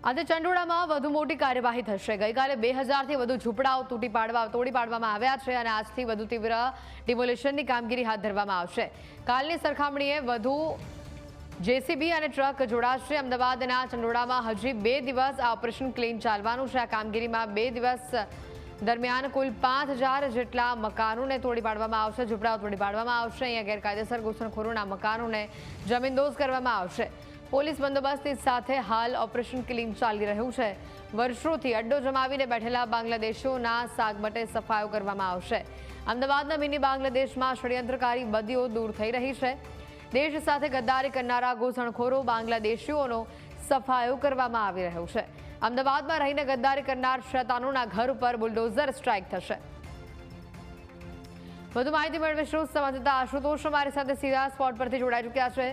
આજે ચંડોળામાં વધુ મોટી કાર્યવાહી થશે। ગઈકાલે 2000થી વધુ ઝૂંપડાઓ તોડી પાડવામાં આવ્યા છે અને આજથી વધુ તીવ્ર ડિમોલિશનની કામગીરી હાથ ધરવામાં આવશે। કાલની સરખામણીએ વધુ જેસીબી અને ટ્રક જોડાશે। અમદાવાદના ચંડોળામાં હજી 2 દિવસ આ ઓપરેશન ક્લીન ચાલવાનું છે। આ કામગીરીમાં 2 દિવસ દરમિયાન કુલ 5000 જેટલા મકાનોને તોડી પાડવામાં આવશે, ઝૂંપડાઓ તોડી પાડવામાં આવશે। અહીંયા ગેરકાયદેસર ઘૂસણખોરોના મકાનોને જમીનદોઝ કરવામાં આવશે। પોલીસ બંદોબસ્તની સાથે હાલ ઓપરેશન ક્લીન ચાલી રહ્યું છે। વર્ષોથી અડ્ડો જમાવીને બેઠેલા બાંગ્લાદેશીઓના સાગમટે સફાયો કરવામાં આવશે। અમદાવાદના મિની બાંગ્લાદેશમાં ષડયંત્રકારી બદીઓ દૂર થઈ રહી છે। દેશ સાથે ગદ્દારી કરનારા ઘૂસણખોરો બાંગ્લાદેશીઓનો સફાયો કરવામાં આવી રહ્યો છે। અમદાવાદમાં રહીને ગદ્દારી કરનાર શૈતાનોના ઘર ઉપર બુલડોઝર સ્ટ્રાઇક થશે। વધુ માહિતી મેળવીશું સંવાદદાતા આશુતોષ અમારી સાથે સીધા સ્પોટ પરથી જોડાઈ ચૂક્યા છે।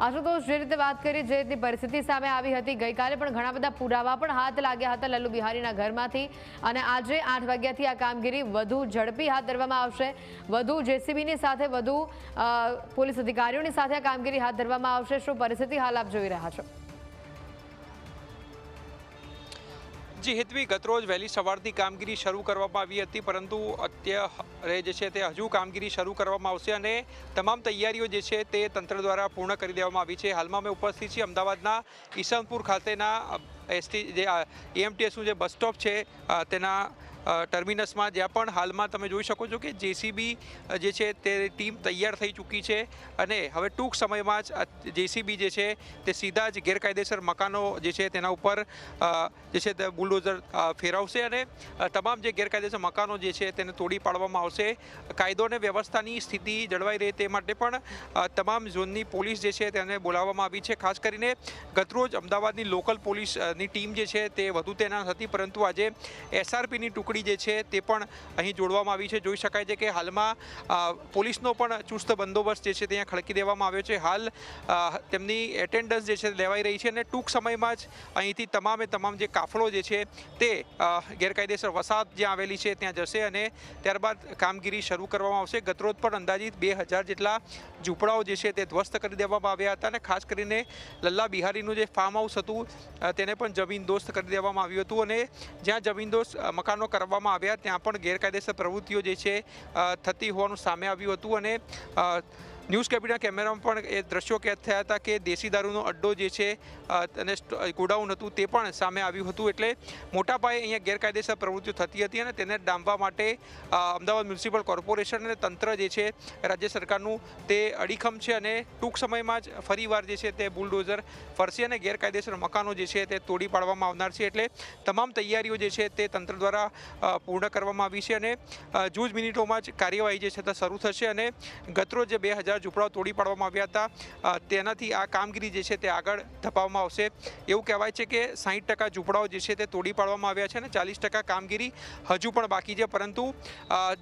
આશુતોષ, જે રીતે વાત કરી, જે રીતની પરિસ્થિતિ સામે આવી હતી, ગઈકાલે પણ ઘણા બધા પુરાવા પણ હાથ લાગ્યા હતા લલ્લુ બિહારીના ઘરમાંથી, અને આજે 8 વાગ્યાથી આ કામગીરી વધુ ઝડપી હાથ ધરવામાં આવશે। વધુ જેસીબીની સાથે વધુ પોલીસ અધિકારીઓની સાથે આ કામગીરી હાથ ધરવામાં આવશે। શું પરિસ્થિતિ હાલ આપ જોઈ રહ્યા છો? જી હેતવી, ગતરોજ વહેલી સવારથી કામગીરી શરૂ કરવામાં આવી હતી, પરંતુ અત્યારે જે છે તે હજુ કામગીરી શરૂ કરવામાં આવશે અને તમામ તૈયારીઓ જે છે તે તંત્ર દ્વારા પૂર્ણ કરી દેવામાં આવી છે। હાલમાં મેં ઉપસ્થિત છીએ અમદાવાદના ઈસનપુર ખાતેના એસટી જે એએમટીએસનું જે બસ સ્ટોપ છે તેના ટર્મિનસમાં, જ્યાં પણ હાલમાં તમે જોઈ શકો છો કે જેસીબી જે છે તે ટીમ તૈયાર થઈ ચૂકી છે અને હવે ટૂંક સમયમાં જ જેસીબી જે છે તે સીધા જ ગેરકાયદેસર મકાનો જે છે તેના ઉપર જે છે તે બુલડોઝર ફેરવશે અને તમામ જે ગેરકાયદેસર મકાનો જે છે તેને તોડી પાડવામાં આવશે। કાયદો અને વ્યવસ્થાની સ્થિતિ જળવાઈ રહે તે માટે પણ તમામ ઝોનની પોલીસ જે છે તેને બોલાવવામાં આવી છે। ખાસ કરીને ગતરોજ અમદાવાદની લોકલ પોલીસની ટીમ જે છે તે વધુ તૈનાત હતી, પરંતુ આજે એસઆરપીની ટુકડી જે છે તે પણ અહીં જોડવામાં આવી છે। જોઈ શકાય છે કે હાલમાં પોલીસનો પણ ચુસ્ત બંદોબસ્ત જે છે ત્યાં ખડકી દેવામાં આવ્યો છે। હાલ તેમની એટેન્ડન્સ જે છે લેવાઈ રહી છે અને ટૂંક સમયમાં જ અહીંથી તમામે તમામ જે કાફલો જે છે તે ગેરકાયદેસર વસાહત જ્યાં આવેલી છે ત્યાં જશે અને ત્યારબાદ કામગીરી શરૂ કરવામાં આવશે। ગતરોજ પણ અંદાજિત 2000 જેટલા ઝૂંપડાઓ જે છે તે ધ્વસ્ત કરી દેવામાં આવ્યા હતા અને ખાસ કરીને લલ્લા બિહારીનું જે ફાર્મ હાઉસ હતું તેને પણ જમીનદોસ્ત કરી દેવામાં આવ્યું હતું અને જ્યાં જમીનદોસ્ત મકાનો કરવામાં આવ્યા ત્યાં પણ ગેરકાયદેસર પ્રવૃત્તિઓ જે છે થતી હોવાનું સામે આવ્યું હતું અને ન્યૂઝ કેપિટલના કેમેરામાં પણ એ દ્રશ્યો કેદ થયા હતા કે દેશી દારૂનો અડ્ડો જે છે અને ગોડાઉન હતું તે પણ સામે આવ્યું હતું। એટલે મોટા પાયે અહીંયા ગેરકાયદેસર પ્રવૃત્તિઓ થતી હતી અને તેને ડામવા માટે અમદાવાદ મ્યુનિસિપલ કોર્પોરેશન અને તંત્ર જે છે રાજ્ય સરકારનું તે અડીખમ છે અને ટૂંક સમયમાં જ ફરીવાર જે છે તે બુલડોઝર ફરશે અને ગેરકાયદેસર મકાનો જે છે તે તોડી પાડવામાં આવનાર છે। એટલે તમામ તૈયારીઓ જે છે તે તંત્ર દ્વારા પૂર્ણ કરવામાં આવી છે અને જ મિનિટોમાં જ કાર્યવાહી જે છે તે શરૂ થશે અને ગતરોજ જે 2000 ઝૂંપડાઓ તોડી પાડવામાં આવ્યા હતા તેનાથી આ કામગીરી જે છે તે આગળ ધપાવવામાં આવશે। એવું કહેવાય છે કે 60% ઝૂંપડાઓ જે છે તે તોડી પાડવામાં આવ્યા છે અને 40% કામગીરી હજુ પણ બાકી છે, પરંતુ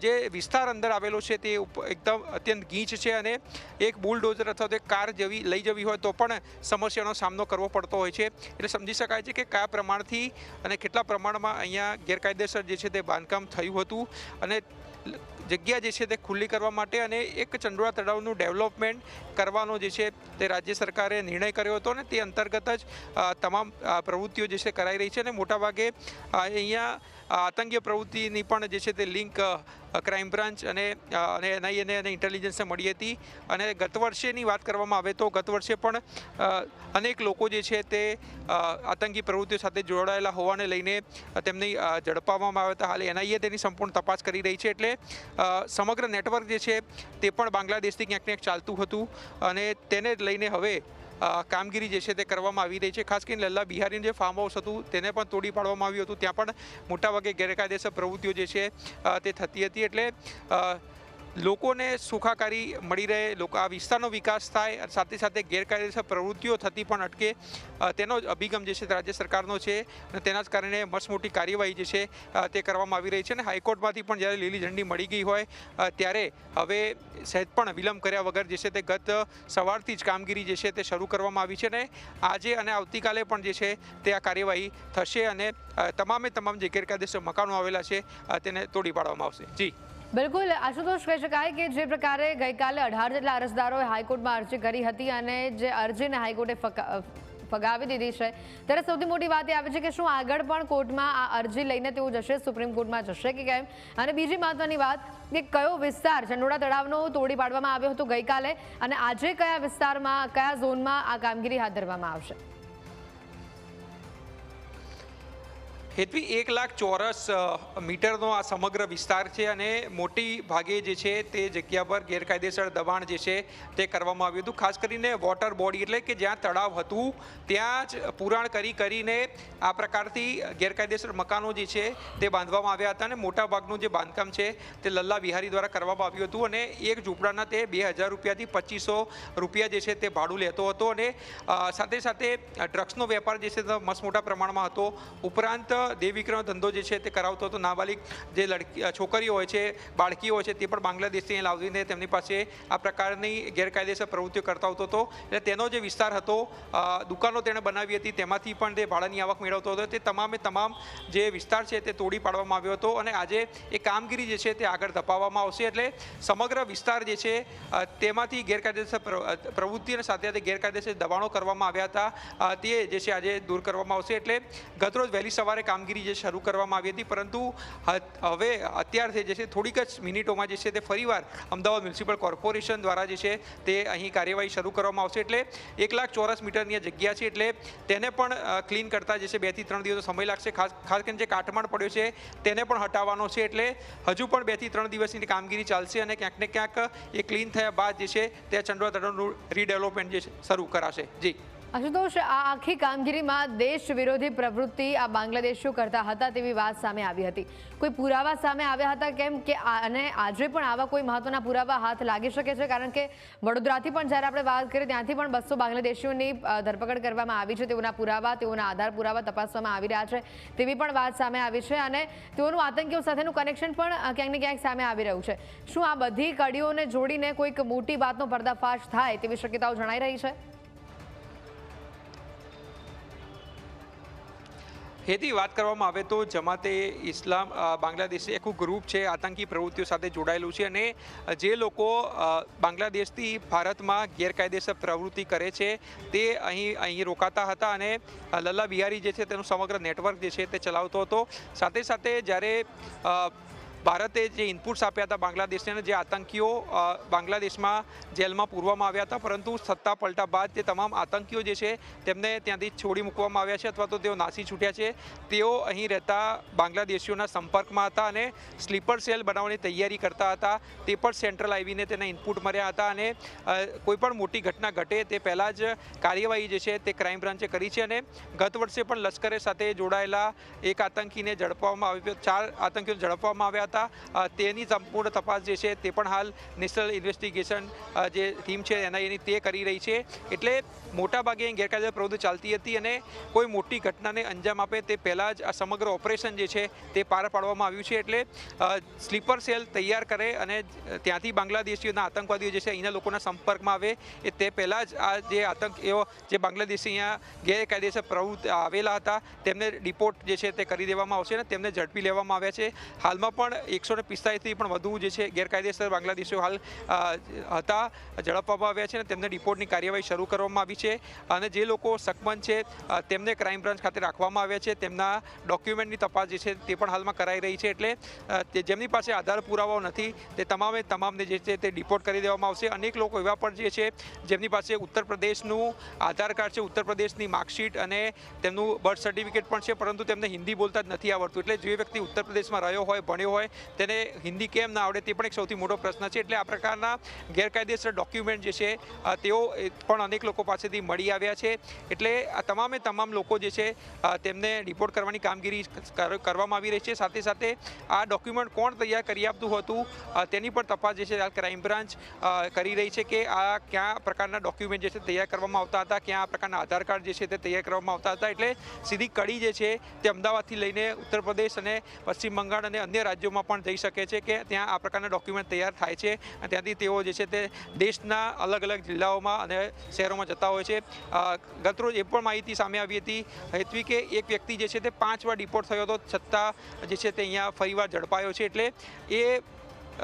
જે વિસ્તાર અંદર આવેલો છે તે એકદમ અત્યંત ગીચ છે અને એક બુલડોઝર અથવા તો એક કાર જેવી લઈ જવી હોય તો પણ સમસ્યાનો સામનો કરવો પડતો હોય છે। એટલે સમજી શકાય છે કે કયા પ્રમાણથી અને કેટલા પ્રમાણમાં અહીંયા ગેરકાયદેસર જે છે તે બાંધકામ થયું હતું અને જગ્યા જે છે તે ખુલ્લી કરવા માટે અને એક ચંડોળા તળાવનું ડેવલપમેન્ટ કરવાનો જે છે તે રાજ્ય સરકારે નિર્ણય કર્યો હતો અને તે અંતર્ગત જ તમામ પ્રવૃત્તિઓ જે છે કરાઈ રહી છે અને મોટાભાગે અહીંયા આતંકીય પ્રવૃત્તિની પણ જે છે તે લિંક ક્રાઇમ બ્રાન્ચ અને એનઆઈએ અને ઇન્ટેલિજન્સને મળી હતી અને ગત વર્ષેની વાત કરવામાં આવે તો ગત વર્ષે પણ અનેક લોકો જે છે તે આતંકી પ્રવૃત્તિઓ સાથે જોડાયેલા હોવાને લઈને તેમને ઝડપવામાં આવ્યા હતા। હાલ એનઆઈએ તેની સંપૂર્ણ તપાસ કરી રહી છે। એટલે સમગ્ર નેટવર્ક જે છે તે પણ બાંગ્લાદેશથી ક્યાંક ને ક્યાંક ચાલતું હતું અને તેને લઈને હવે કામગીરી જે છે તે કરવામાં આવી રહી છે। ખાસ કરીને લલ્લા બિહારીનું જે ફાર્મ હાઉસ હતું તેને પણ તોડી પાડવામાં આવ્યું હતું, ત્યાં પણ મોટાભાગે ગેરકાયદેસર પ્રવૃત્તિઓ જે છે તે થતી હતી। એટલે લોકોને સુખાકારી મળી રહે, લોકો આ વિસ્તારનો વિકાસ થાય, સાથે સાથે ગેરકાયદેસર પ્રવૃત્તિઓ થતી પણ અટકે, તેનો જ અભિગમ જે છે રાજ્ય સરકારનો છે અને તેના જ કારણે મસ્ત મોટી કાર્યવાહી જે છે તે કરવામાં આવી રહી છે અને હાઈકોર્ટમાંથી પણ જ્યારે લીલી ઝંડી મળી ગઈ હોય ત્યારે હવે સહેજ પણ વિલંબ કર્યા વગર જે છે તે ગત સવારથી જ કામગીરી જે છે તે શરૂ કરવામાં આવી છે અને આજે અને આવતીકાલે પણ જે છે તે આ કાર્યવાહી થશે અને તમામે તમામ જે ગેરકાયદેસર મકાનો આવેલા છે તેને તોડી પાડવામાં આવશે। જી બિલકુલ આશુતોષ, કહી શકાય કે જે પ્રકારે ગઈકાલે 18 જેટલા અરજદારોએ હાઈકોર્ટમાં અરજી કરી હતી અને જે અરજીને હાઈકોર્ટે ફગાવી દીધી છે ત્યારે સૌથી મોટી વાત એ આવે છે કે શું આગળ પણ કોર્ટમાં આ અરજી લઈને તેઓ જશે, સુપ્રીમ કોર્ટમાં જશે કે કેમ? અને બીજી મહત્વની વાત કે કયો વિસ્તાર ચંડોળા તળાવનો તોડી પાડવામાં આવ્યો હતો ગઈકાલે અને આજે કયા વિસ્તારમાં, કયા ઝોનમાં આ કામગીરી હાથ ધરવામાં આવશે? હેતવી 1 લાખ ચોરસ મીટરનો આ સમગ્ર વિસ્તાર છે અને મોટી ભાગે જે છે તે જગ્યા પર ગેરકાયદેસર દબાણ જે છે તે કરવામાં આવ્યું હતું. ખાસ કરીને વોટર બોડી એટલે કે જ્યાં તળાવ હતું ત્યાં જ પુરાણ કરીને આ પ્રકારથી ગેરકાયદેસર મકાનો જે છે તે બાંધવામાં આવ્યા હતા અને મોટાભાગનું જે બાંધકામ છે તે લલ્લા વિહારી દ્વારા કરવામાં આવ્યું હતું અને એક ઝૂંપડાના તે 2000 રૂપિયાથી 2500 રૂપિયા જે છે તે ભાડું લેતો હતો અને સાથે સાથે ડ્રગ્સનો વેપાર જે છે તે મસમોટા પ્રમાણમાં હતો. ઉપરાંત દેવીકરણનો ધંધો જે છે તે કરાવતો હતો. નાબાલિગ જે છોકરીઓ હોય છે, બાળકીઓ હોય છે, તે પણ બાંગ્લાદેશથી લાવીને તેમની પાસે આ પ્રકારની ગેરકાયદેસર પ્રવૃત્તિઓ કરતા હતો. એટલે તેનો જે વિસ્તાર હતો, દુકાનો તેણે બનાવી હતી, તેમાંથી પણ તે ભાડાની આવક મેળવતો હતો. તે તમામ જે વિસ્તાર છે તે તોડી પાડવામાં આવ્યો હતો અને આજે એ કામગીરી જે છે તે આગળ ધપાવવામાં આવશે. એટલે સમગ્ર વિસ્તાર જે છે તેમાંથી ગેરકાયદેસર પ્રવૃત્તિ અને સાથે સાથે ગેરકાયદેસર દબાણો કરવામાં આવ્યા હતા તે જે છે આજે દૂર કરવામાં આવશે. એટલે ગતરોજ વહેલી સવારે કામગીરી જે શરૂ કરવામાં આવી હતી, પરંતુ હવે અત્યારથી જે છે થોડીક જ મિનિટોમાં જે છે તે ફરીવાર અમદાવાદ મ્યુનિસિપલ કોર્પોરેશન દ્વારા જે છે તે અહીં કાર્યવાહી શરૂ કરવામાં આવશે. એટલે 1 લાખ ચોરસ મીટરની જગ્યા છે એટલે તેને પણ ક્લીન કરતા જે છે 2 થી 3 દિવસનો સમય લાગશે. ખાસ કરીને જે કાટમાળ પડ્યો છે તેને પણ હટાવવાનો છે. એટલે હજુ પણ 2 થી 3 દિવસની કામગીરી ચાલશે અને ક્યાંક ને ક્યાંક એ ક્લીન થયા બાદ જે છે તે ચંડોળા તળાવનું રીડેવલપમેન્ટ જે શરૂ કરાશે. જી આશુતોષ, આ આખી કામગીરીમાં દેશ વિરોધી પ્રવૃત્તિ આ બાંગ્લાદેશીઓ કરતા હતા તેવી વાત સામે આવી હતી. કોઈ પુરાવા સામે આવ્યા હતા કેમ કે અને આજે પણ આવા કોઈ મહત્વના પુરાવા હાથ લાગી શકે છે? કારણ કે વડોદરાથી પણ જ્યારે આપણે વાત કરીએ ત્યાંથી પણ 200 બાંગ્લાદેશીઓની ધરપકડ કરવામાં આવી છે. તેઓના પુરાવા, તેઓના આધાર પુરાવા તપાસવામાં આવી રહ્યા છે તેવી પણ વાત સામે આવી છે અને તેઓનું આતંકીઓ સાથેનું કનેક્શન પણ ક્યાંક ને ક્યાંક સામે આવી રહ્યું છે. શું આ બધી કડીઓને જોડીને કોઈક મોટી વાતનો પર્દાફાશ થાય તેવી શક્યતાઓ જણાઈ રહી છે? હેતી વાત કરવામાં આવે તો જમાતે ઇસ્લામ બાંગ્લાદેશી આખું ગ્રુપ છે, આતંકી પ્રવૃત્તિઓ સાથે જોડાયેલું છે અને જે લોકો બાંગ્લાદેશથી ભારતમાં ગેરકાયદેસર પ્રવૃત્તિ કરે છે તે અહીં રોકાતા હતા અને લલ્લા બિહારી જે છે તેનું સમગ્ર નેટવર્ક જે છે તે ચલાવતો હતો. સાથે સાથે જ્યારે ભારતે જે ઇનપુટ્સ આપ્યા હતા બાંગ્લાદેશને, જે આતંકીઓ બાંગ્લાદેશમાં જેલમાં પૂરવામાં આવ્યા હતા, પરંતુ સત્તા પલટા બાદ તે તમામ આતંકીઓ જે છે તેમને ત્યાંથી છોડી મૂકવામાં આવ્યા છે અથવા તો તેઓ નાસી છૂટ્યા છે. તેઓ અહીં રહેતા બાંગ્લાદેશીઓના સંપર્કમાં હતા અને સ્લીપર સેલ બનાવવાની તૈયારી કરતા હતા. તે પણ સેન્ટ્રલ આવીને તેના ઇનપુટ મળ્યા હતા અને કોઈપણ મોટી ઘટના ઘટે તે પહેલાં જ કાર્યવાહી જે છે તે ક્રાઇમ બ્રાન્ચે કરી છે અને ગત વર્ષે પણ લશ્કરે સાથે જોડાયેલા એક આતંકીને ઝડપવામાં આવ્યો, 4 આતંકીઓને ઝડપવામાં આવ્યા. તેની સંપૂર્ણ તપાસ જે છે તે પણ હાલ નેશનલ ઇન્વેસ્ટિગેશન જે ટીમ છે એની તે કરી રહી છે. એટલે મોટાભાગે ગેરકાયદેસર પ્રવૃત્તિ ચાલતી હતી અને કોઈ મોટી ઘટનાને અંજામ આપે તે પહેલાં જ આ સમગ્ર ઓપરેશન જે છે તે પાર પાડવામાં આવ્યું છે. એટલે સ્લીપર સેલ તૈયાર કરે અને ત્યાંથી બાંગ્લાદેશીઓના આતંકવાદીઓ જે છે અહીંના લોકોના સંપર્કમાં આવે એ તે પહેલાં જ આ જે આતંકીઓ જે બાંગ્લાદેશી અહીંયા ગેરકાયદેસર પ્રવૃત્તિ આવેલા હતા તેમને ડિપોર્ટ જે છે તે કરી દેવામાં આવશે અને તેમને ઝડપી લેવામાં આવ્યા છે. હાલમાં પણ 145થી પણ વધુ જે છે ગેરકાયદેસર બાંગ્લાદેશીઓ હાલ હતા ઝડપવામાં આવ્યા છે અને તેમને ડિપોર્ટની કાર્યવાહી શરૂ કરવામાં આવી છે અને જે લોકો શકમન છે તેમને ક્રાઇમ બ્રાન્ચ ખાતે રાખવામાં આવ્યા છે. તેમના ડોક્યુમેન્ટની તપાસ જે છે તે પણ હાલમાં કરાઈ રહી છે. એટલે જેમની પાસે આધાર પુરાવાઓ નથી તે તમામને જે છે તે ડિપોર્ટ કરી દેવામાં આવશે. અનેક લોકો એવા પણ જે છે જેમની પાસે ઉત્તર પ્રદેશનું આધાર કાર્ડ છે, ઉત્તર પ્રદેશની માર્કશીટ અને તેમનું બર્થ સર્ટિફિકેટ પણ છે, પરંતુ તેમને હિન્દી બોલતા જ નથી આવડતું. એટલે જે વ્યક્તિ ઉત્તર પ્રદેશમાં રહ્યો હોય, ભણ્યો હોય, તેને હિન્દી કેમ ના આવડે તે પણ એક સૌથી મોટો પ્રશ્ન છે. એટલે આ પ્રકારના ગેરકાયદેસર ડોક્યુમેન્ટ જે છે તેઓ પણ અનેક લોકો પાસેથી મળી આવ્યા છે. એટલે આ તમામ લોકો જે છે તેમને રિપોર્ટ કરવાની કામગીરી કરવામાં આવી રહી છે. સાથે સાથે આ ડોક્યુમેન્ટ કોણ તૈયાર કરી આપતું હતું તેની પણ તપાસ જે છે ક્રાઇમ બ્રાન્ચ કરી રહી છે કે આ કયા પ્રકારના ડોક્યુમેન્ટ જે છે તૈયાર કરવામાં આવતા હતા, ક્યાં આ પ્રકારના આધાર કાર્ડ જે છે તે તૈયાર કરવામાં આવતા હતા. એટલે સીધી કડી જે છે તે અમદાવાદથી લઈને ઉત્તર પ્રદેશ અને પશ્ચિમ બંગાળ અને અન્ય રાજ્યોમાં પણ જઈ શકે છે કે ત્યાં આ પ્રકારના ડોક્યુમેન્ટ તૈયાર થાય છે અને ત્યાંથી તેઓ જે છે તે દેશના અલગ અલગ જિલ્લાઓમાં અને શહેરોમાં જતા હોય છે. ગતરોજ એ પણ માહિતી સામે આવી હતી હેતવી કે એક વ્યક્તિ જે છે તે 5 વાર ડિપોર્ટ થયો હતો છતાં જે છે તે અહીંયા ફરીવાર ઝડપાયો છે. એટલે એ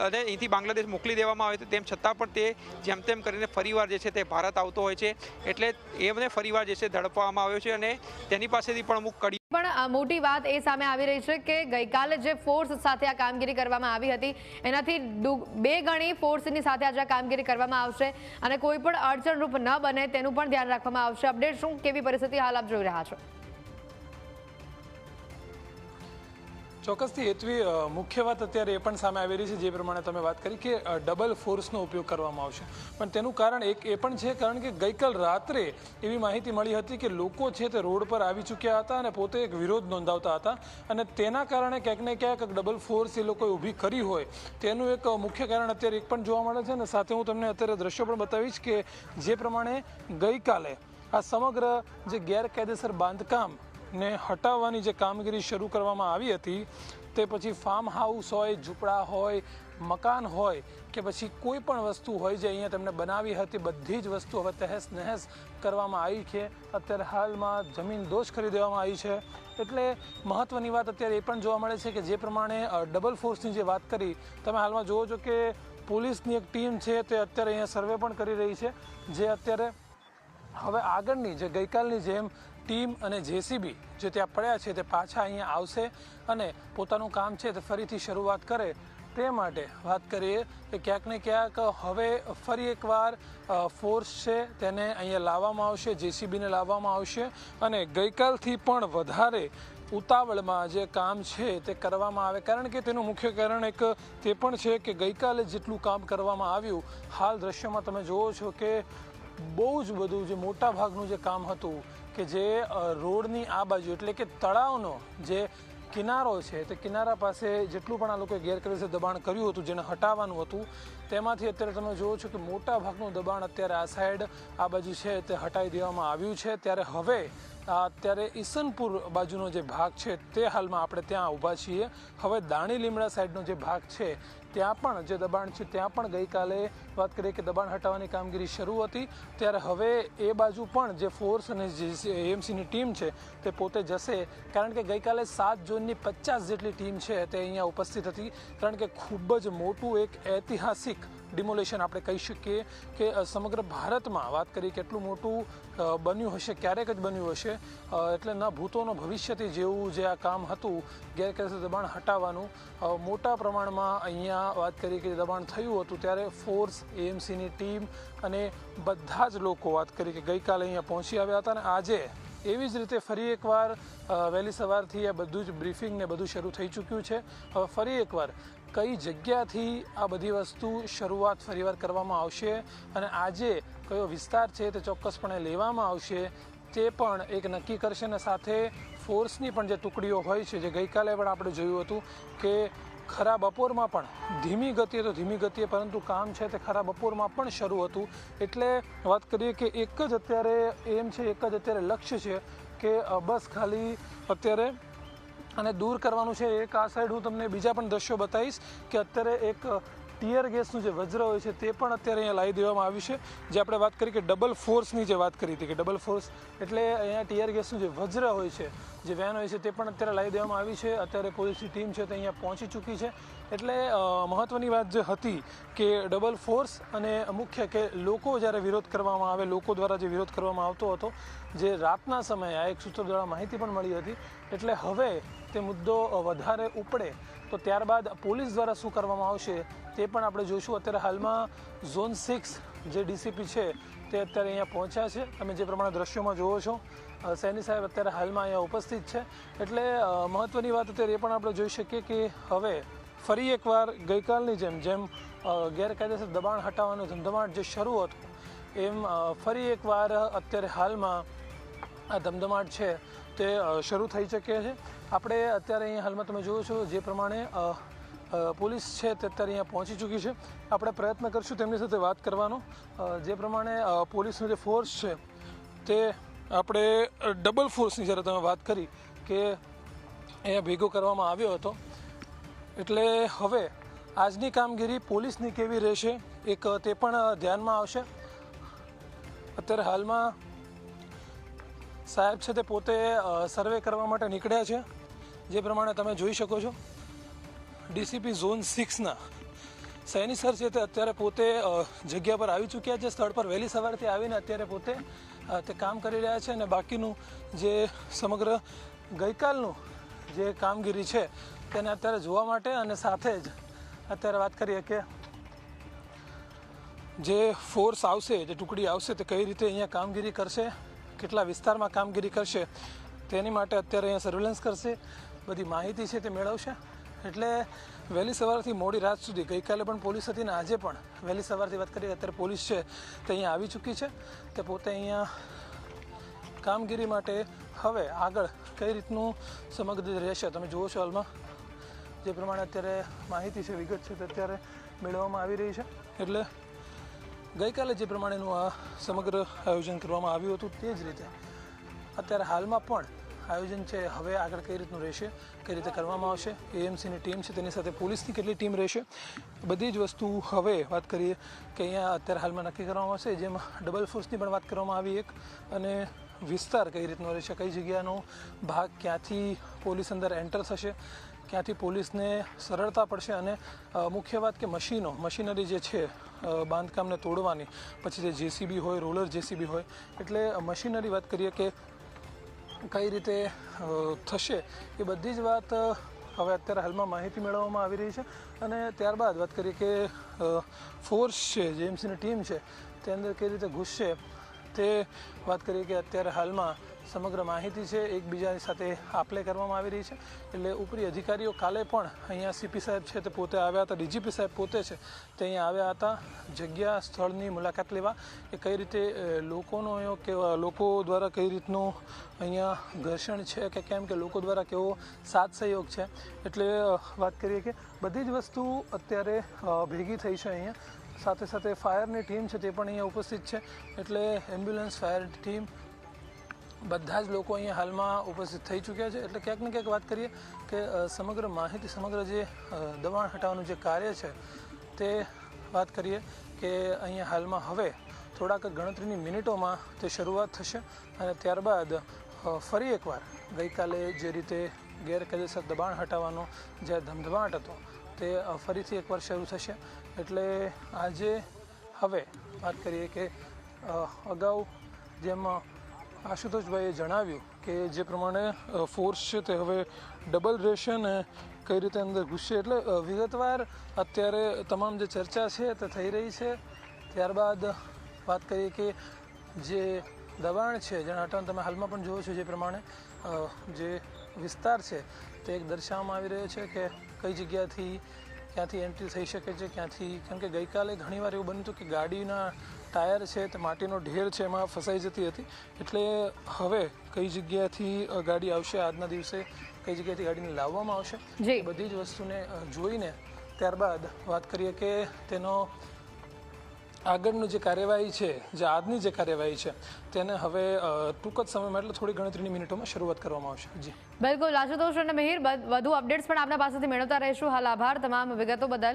અને અહીંથી બાંગ્લાદેશ મોકલી દેવામાં આવે તેમ છતાં પણ તે જેમ તેમ કરીને ફરીવાર જે છે તે ભારત આવતો હોય છે, એટલે એમને ફરીવાર જે છે ઝડપવામાં આવ્યો છે અને તેની પાસેથી પણ અમુક કડી પણ મોટી વાત એ સામે આવી રહી છે કે ગઈકાલે જે ફોર્સ સાથે આ કામગીરી કરવામાં આવી હતી એનાથી 2 ગણી ફોર્સની સાથે આજે આ કામગીરી કરવામાં આવશે અને કોઈ પણ અડચણરૂપ ન બને તેનું પણ ધ્યાન રાખવામાં આવશે. અપડેટ શું, કેવી પરિસ્થિતિ હાલ આપ જોઈ રહ્યા છો? ચોક્કસથી હેતવી, મુખ્ય વાત અત્યારે એ પણ સામે આવી રહી છે જે પ્રમાણે તમે વાત કરી કે ડબલ ફોર્સનો ઉપયોગ કરવામાં આવશે, પણ તેનું કારણ એક એ પણ છે કારણ કે ગઈકાલ રાત્રે એવી માહિતી મળી હતી કે લોકો છે તે રોડ પર આવી ચૂક્યા હતા અને પોતે એક વિરોધ નોંધાવતા હતા અને તેના કારણે ક્યાંક ને ક્યાંક ડબલ ફોર્સ એ લોકોએ ઊભી કરી હોય તેનું એક મુખ્ય કારણ અત્યારે એક પણ જોવા મળે છે. અને સાથે હું તમને અત્યારે દ્રશ્યો પણ બતાવીશ કે જે પ્રમાણે ગઈકાલે આ સમગ્ર જે ગેરકાયદેસર બાંધકામ ને હટાવવાની જે કામગીરી શરૂ કરવામાં આવી હતી તે પછી ફાર્મ હાઉસ હોય, ઝૂંપડા હોય, મકાન હોય કે પછી કોઈ પણ વસ્તુ હોય જે અહીંયા તેમને બનાવી હતી, બધી જ વસ્તુ હવે તહેસ નહેસ કરવામાં આવી છે. અત્યારે હાલમાં જમીન દોષ કરી દેવામાં આવી છે. એટલે મહત્ત્વની વાત અત્યારે એ પણ જોવા મળે છે કે જે પ્રમાણે ડબલ ફોર્સની જે વાત કરી તમે હાલમાં જુઓ છો કે પોલીસની એક ટીમ છે તે અત્યારે અહીંયા સર્વે પણ કરી રહી છે, જે અત્યારે હવે આગળની જે ગઈકાલની જેમ ટીમ અને જેસીબી જે ત્યાં પડ્યા છે તે પાછા અહીંયા આવશે અને પોતાનું કામ છે તે ફરીથી શરૂઆત કરે તે માટે વાત કરીએ કે ક્યાંક ને ક્યાંક હવે ફરી એકવાર ફોર્સ છે તેને અહીંયા લાવવામાં આવશે, જેસીબીને લાવવામાં આવશે અને ગઈકાલથી પણ વધારે ઉતાવળમાં જે કામ છે તે કરવામાં આવે. કારણ કે તેનું મુખ્ય કારણ એક તે પણ છે કે ગઈકાલે જેટલું કામ કરવામાં આવ્યું, હાલ દ્રશ્યમાં તમે જુઓ છો કે બહુ જ બધું જે મોટા ભાગનું જે કામ હતું કે જે રોડની આ બાજુ એટલે કે તળાવનો જે કિનારો છે તે કિનારા પાસે જેટલું પણ આ લોકોએ ગેરકાયદેસર દબાણ કર્યું હતું જેને હટાવવાનું હતું તેમાંથી અત્યારે તમે જુઓ છો કે મોટા ભાગનું દબાણ અત્યારે આ સાઈડ આ બાજુ છે તે હટાવી દેવામાં આવ્યું છે. ત્યારે હવે અત્યારે ઈસનપુર બાજુનો જે ભાગ છે તે હાલમાં આપણે ત્યાં ઊભા છીએ. હવે દાણી લીમડા સાઈડનો જે ભાગ છે ત્યાં પણ જે દબાણ છે ત્યાં પણ ગઈકાલે વાત કરીએ કે દબાણ હટાવવાની કામગીરી શરૂ હતી. ત્યારે હવે એ બાજુ પણ જે ફોર્સ અને જે એએમસીની ટીમ છે તે પોતે જશે, કારણ કે ગઈકાલે 7 ઝોનની 50 જેટલી ટીમ છે તે અહીંયા ઉપસ્થિત હતી. કારણ કે ખૂબ જ મોટું એક ઐતિહાસિક ડિમોલેશન આપણે કહી શકીએ કે સમગ્ર ભારતમાં વાત કરીએ કેટલું મોટું બન્યું હશે, ક્યારેક જ બન્યું હશે. એટલે ન ભૂતોનો ભવિષ્યથી જેવું જે આ કામ હતું ગેરકાયદેસર દબાણ હટાવવાનું, મોટા પ્રમાણમાં અહીંયા વાત કરીએ કે દબાણ થયું હતું. ત્યારે ફોર્સ, એએમસીની ટીમ અને બધા જ લોકો વાત કરીએ કે ગઈકાલે અહીંયા પહોંચી આવ્યા હતા અને આજે એવી જ રીતે ફરી એકવાર વહેલી સવારથી આ બધું જ બ્રીફિંગ ને બધું શરૂ થઈ ચૂક્યું છે. હવે ફરી એકવાર કઈ જગ્યાથી આ બધી વસ્તુ શરૂઆત ફરીવાર કરવામાં આવશે અને આજે કયો વિસ્તાર છે તે ચોક્કસપણે લેવામાં આવશે તે પણ એક નક્કી કરશે. અને સાથે ફોર્સની પણ જે ટુકડીઓ હોય છે, જે ગઈકાલે પણ આપણે જોયું હતું કે ખરા બપોરમાં પણ ધીમી ગતિએ તો ધીમી ગતિએ, પરંતુ કામ છે તે ખરા બપોરમાં પણ શરૂ હતું. એટલે વાત કરીએ કે એક જ અત્યારે એમ છે, એક જ અત્યારે લક્ષ્ય છે કે બસ ખાલી અત્યારે અને દૂર કરવાનું છે. એક આ સાઈડ હું તમને બીજા પણ દ્રશ્યો બતાવીશ કે અત્યારે એક ટીયર ગેસનું જે વજ્ર હોય છે તે પણ અત્યારે અહીંયા લાવી દેવામાં આવ્યું છે. જે આપણે વાત કરી કે ડબલ ફોર્સની જે વાત કરી હતી કે ડબલ ફોર્સ એટલે અહીંયા ટીયર ગેસનું જે વજ્ર હોય છે, જે વેન હોય છે તે પણ અત્યારે લાવી દેવામાં આવી છે. અત્યારે પોલીસની ટીમ છે તે અહીંયા પહોંચી ચૂકી છે. એટલે મહત્ત્વની વાત જે હતી કે ડબલ ફોર્સ અને મુખ્ય કે લોકો જ્યારે વિરોધ કરવામાં આવે, લોકો દ્વારા જે વિરોધ કરવામાં આવતો હતો જે રાતના સમયે આ એક સૂત્રો દ્વારા માહિતી પણ મળી હતી. એટલે હવે તે મુદ્દો વધારે ઉપડે તો ત્યારબાદ પોલીસ દ્વારા શું કરવામાં આવશે તે પણ આપણે જોઈશું. અત્યારે હાલમાં ઝોન 6 જે ડીસીપી છે તે અત્યારે અહીંયા પહોંચ્યા છે. તમે જે પ્રમાણે દ્રશ્યોમાં જુઓ છો સૈની સાહેબ અત્યારે હાલમાં અહીંયા ઉપસ્થિત છે. એટલે મહત્ત્વની વાત અત્યારે એ પણ આપણે જોઈ શકીએ કે હવે ફરી એકવાર ગઈકાલની જેમ ગેરકાયદેસર દબાણ હટાવવાનો ધમધમાટ જે શરૂ હતો એમ ફરી એકવાર અત્યારે હાલમાં આ ધમધમાટ છે તે શરૂ થઈ શકે છે. આપણે અત્યારે અહીંયા હાલમાં તમે જુઓ છો જે પ્રમાણે પોલીસ છે તે અત્યારે અહીંયા પહોંચી ચૂકી છે. આપણે પ્રયત્ન કરશું તેમની સાથે વાત કરવાનો. જે પ્રમાણે પોલીસનો જે ફોર્સ છે તે આપણે ડબલ ફોર્સની જ્યારે તમે વાત કરી કે અહીંયા ભેગો કરવામાં આવ્યો હતો, એટલે હવે આજની કામગીરી પોલીસની કેવી રહેશે એક તે પણ ધ્યાનમાં આવશે. અત્યારે હાલમાં સાહેબ છે તે પોતે સર્વે કરવા માટે નીકળ્યા છે. જે પ્રમાણે તમે જોઈ શકો છો ડીસીપી ઝોન 6ના સૈની સર છે તે અત્યારે પોતે જગ્યા પર આવી ચૂક્યા છે, સ્થળ પર વહેલી સવારથી આવીને અત્યારે પોતે તે કામ કરી રહ્યા છે અને બાકીનું જે સમગ્ર ગઈકાલનું જે કામગીરી છે તેને અત્યારે જોવા માટે અને સાથે જ અત્યારે વાત કરીએ કે જે ફોર્સ આવશે, જે ટુકડી આવશે તે કઈ રીતે અહીંયા કામગીરી કરશે, કેટલા વિસ્તારમાં કામગીરી કરશે તેની માટે અત્યારે અહીંયા સર્વેલન્સ કરશે, બધી માહિતી છે તે મેળવશે. એટલે વહેલી સવારથી મોડી રાત સુધી, ગઈકાલે પણ પોલીસ હતી ને આજે પણ વહેલી સવારથી વાત કરીએ અત્યારે પોલીસ છે તે અહીંયા આવી ચૂકી છે. તે પોતે અહીંયા કામગીરી માટે હવે આગળ કઈ રીતનું સમગ્ર રહેશે તમે જુઓ છો. હાલમાં જે પ્રમાણે અત્યારે માહિતી છે, વિગત છે તે અત્યારે મેળવવામાં આવી રહી છે. એટલે ગઈકાલે જે પ્રમાણેનું આ સમગ્ર આયોજન કરવામાં આવ્યું હતું તે જ રીતે અત્યારે હાલમાં પણ આયોજન છે હવે આગળ કઈ રીતનું રહેશે, કઈ રીતે કરવામાં આવશે, એએમસીની ટીમ છે તેની સાથે પોલીસની કેટલી ટીમ રહેશે, બધી જ વસ્તુ હવે વાત કરીએ કે અહીંયા અત્યારે હાલમાં નક્કી કરવામાં આવશે. જેમાં ડબલ ફોર્સની પણ વાત કરવામાં આવી એક, અને વિસ્તાર કઈ રીતનો રહેશે, કઈ જગ્યાનો ભાગ ક્યાંથી પોલીસ અંદર એન્ટર થશે, ક્યાંથી પોલીસને સરળતા પડશે, અને મુખ્ય વાત કે મશીનરી જે છે બાંધકામને તોડવાની, પછી જે જેસીબી હોય, રોલર જેસીબી હોય, એટલે મશીનરી વાત કરીએ કે કઈ રીતે થશે એ બધી જ વાત હવે અત્યારે હાલમાં માહિતી મેળવવામાં આવી રહી છે. અને ત્યારબાદ વાત કરીએ કે ફોર્સ છે, જે એમસીની ટીમ છે તે અંદર કઈ રીતે ઘૂસશે તે વાત કરીએ કે અત્યારે હાલમાં સમગ્ર માહિતી છે એકબીજાની સાથે આપ-લે કરવામાં આવી રહી છે. એટલે ઉપરી અધિકારીઓ કાલે પણ અહીંયા સીપી સાહેબ છે તે પોતે આવ્યા હતા, ડીજીપી સાહેબ પોતે છે તે અહીંયા આવ્યા હતા જગ્યા સ્થળની મુલાકાત લેવા, એ કઈ રીતે લોકો દ્વારા કઈ રીતનું અહીંયા ઘર્ષણ છે કે કેમ, કે લોકો દ્વારા કેવો સાથ સહયોગ છે. એટલે વાત કરીએ કે બધી જ વસ્તુ અત્યારે ભેગી થઈ છે અહીંયા. સાથે સાથે ફાયરની ટીમ છે તે પણ અહીંયા ઉપસ્થિત છે. એટલે એમ્બ્યુલન્સ, ફાયર ટીમ, બધા જ લોકો અહીંયા હાલમાં ઉપસ્થિત થઈ ચૂક્યા છે. એટલે ક્યાંક ને ક્યાંક વાત કરીએ કે સમગ્ર માહિતી, સમગ્ર જે દબાણ હટાવવાનું જે કાર્ય છે તે વાત કરીએ કે અહીંયા હાલમાં હવે થોડાક ગણતરીની મિનિટોમાં તે શરૂઆત થશે. અને ત્યારબાદ ફરી એકવાર ગઈકાલે જે રીતે ગેરકાયદેસર દબાણ હટાવવાનો જે ધમધમાટ હતો તે ફરીથી એકવાર શરૂ થશે. એટલે આજે હવે વાત કરીએ કે અગાઉ જેમ આશુતોષભાઈએ જણાવ્યું કે જે પ્રમાણે ફોર્સ છે તે હવે ડબલ રહેશે ને કઈ રીતે અંદર ઘૂસશે. એટલે વિગતવાર અત્યારે તમામ જે ચર્ચા છે તે થઈ રહી છે. ત્યારબાદ વાત કરીએ કે જે દબાણ છે જેના હટાવવાનું તમે હાલમાં પણ જુઓ છો, જે પ્રમાણે જે વિસ્તાર છે તે એક દર્શાવવામાં આવી રહ્યો છે કે કઈ જગ્યાથી ક્યાંથી એન્ટ્રી થઈ શકે છે, ક્યાંથી. કેમ કે ગઈકાલે ઘણીવાર એવું બન્યું હતું કે ગાડીના ટાયર છે તે માટીનો ઢેર છે એમાં ફસાઈ જતી હતી. એટલે હવે કઈ જગ્યાથી ગાડી આવશે, આજના દિવસે કઈ જગ્યાથી ગાડીને લાવવામાં આવશે, એ બધી જ વસ્તુને જોઈને ત્યારબાદ વાત કરીએ કે તેનો આગળનું જે કાર્યવાહી છે, જે આજની જે કાર્યવાહી છે તેને હવે ટૂંક જ સમયમાં, એટલે થોડી ગણતરીની મિનિટોમાં શરૂઆત કરવામાં આવશે. જી બિલકુલ આશુતોષ અને મિહિર, વધુ અપડેટ્સ પણ આપના પાસેથી મેળવતા રહીશું. હાલ આભાર તમામ વિગતો બદલ.